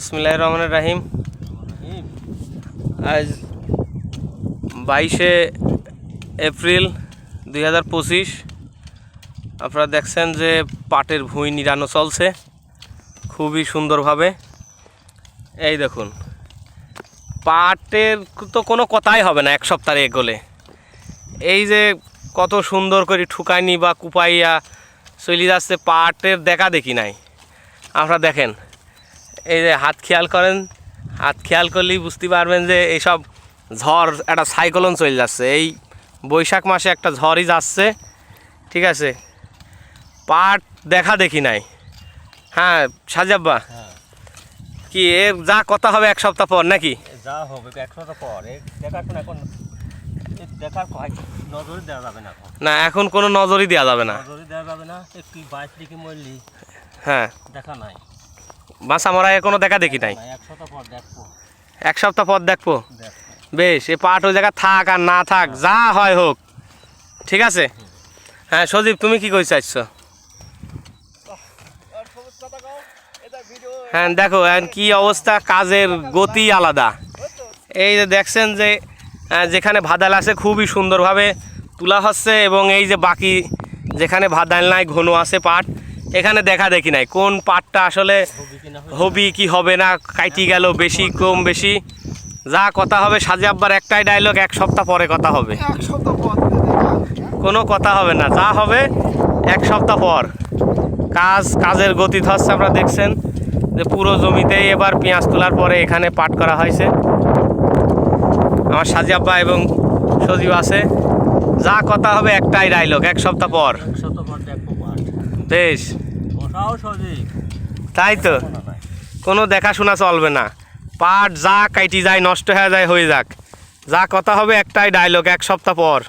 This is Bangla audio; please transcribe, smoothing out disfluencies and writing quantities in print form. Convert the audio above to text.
বিসমিল্লাহির রহমানির রহিম। আজ 22শে এপ্রিল 2025। আপনারা দেখছেন যে পাটের ভুঁই নিড়ানো চলছে খুবই সুন্দরভাবে। এই দেখুন, পাটের তো কোনো কথাই হবে না এক সপ্তাহে এগোলে। এই যে কত সুন্দর করে ঠুকাইনি বা কুপাইয়া চলে যাচ্ছে, পাটের দেখা দেখি নাই। আপনারা দেখেন, এই যে হাত খেয়াল করেন, হাত খেয়াল করলেই বুঝতে পারবেন যে এইসব ঝড়, একটা সাইক্লোন চলে যাচ্ছে। এই বৈশাখ মাসে একটা ঝড়ই যাচ্ছে, ঠিক আছে। পাট দেখা দেখি নাই। হ্যাঁ সাজাব্বা, কি এর যা কথা হবে এক সপ্তাহ পর নাকি? যা হবে এক সপ্তাহ পর দেখার এখন দেখার নজরই দেওয়া যাবে না। না, এখন কোনো নজরই দেওয়া যাবে না। নজরই দেওয়া যাবে না। একটু 22 লিখে মরলি, হ্যাঁ, দেখা নাই। বাস আমরা কোনো দেখা দেখি নাই। এক সপ্তাহ পর দেখবো। এক সপ্তাহ পর দেখবো। বেশ, এই পাট ওই জায়গায় থাক আর না থাক, যা হয় হোক, ঠিক আছে। হ্যাঁ সজীব, তুমি কি কই চাইছো? হ্যাঁ দেখো এখন কি অবস্থা, কাজের গতি আলাদা। এই যে দেখছেন যে যেখানে ভাদাল আছে খুবই সুন্দরভাবে তোলা হচ্ছে, এবং এই যে বাকি যেখানে ভাদাল নাই, ঘন আছে পাট, এখানে দেখা দেখি নাই কোন পাটটা আসলে হবি কি হবে না, কাইটি গেল বেশি কম বেশি। যা কথা হবে সাজাব্বার একটাই ডায়লগ, এক সপ্তাহ পরে কথা হবে। কোনো কথা হবে না, যা হবে এক সপ্তাহ পর। কাজের গতি ধরছে। আপনারা দেখছেন যে পুরো জমিতেই এবার পেঁয়াজ তোলার পরে এখানে পাট করা হয়েছে। আমার সাজিয়াব্বা এবং সজীব আছে। যা কথা হবে একটাই ডায়লগ, এক সপ্তাহ পর। বেশ, তাই তো, কোনো দেখাশোনা চলবে না। পাট যা কাইটি যায়, নষ্ট হয়ে যায়, হয়ে যাক, যা কথা হবে একটাই ডায়লগ, এক সপ্তাহ পর।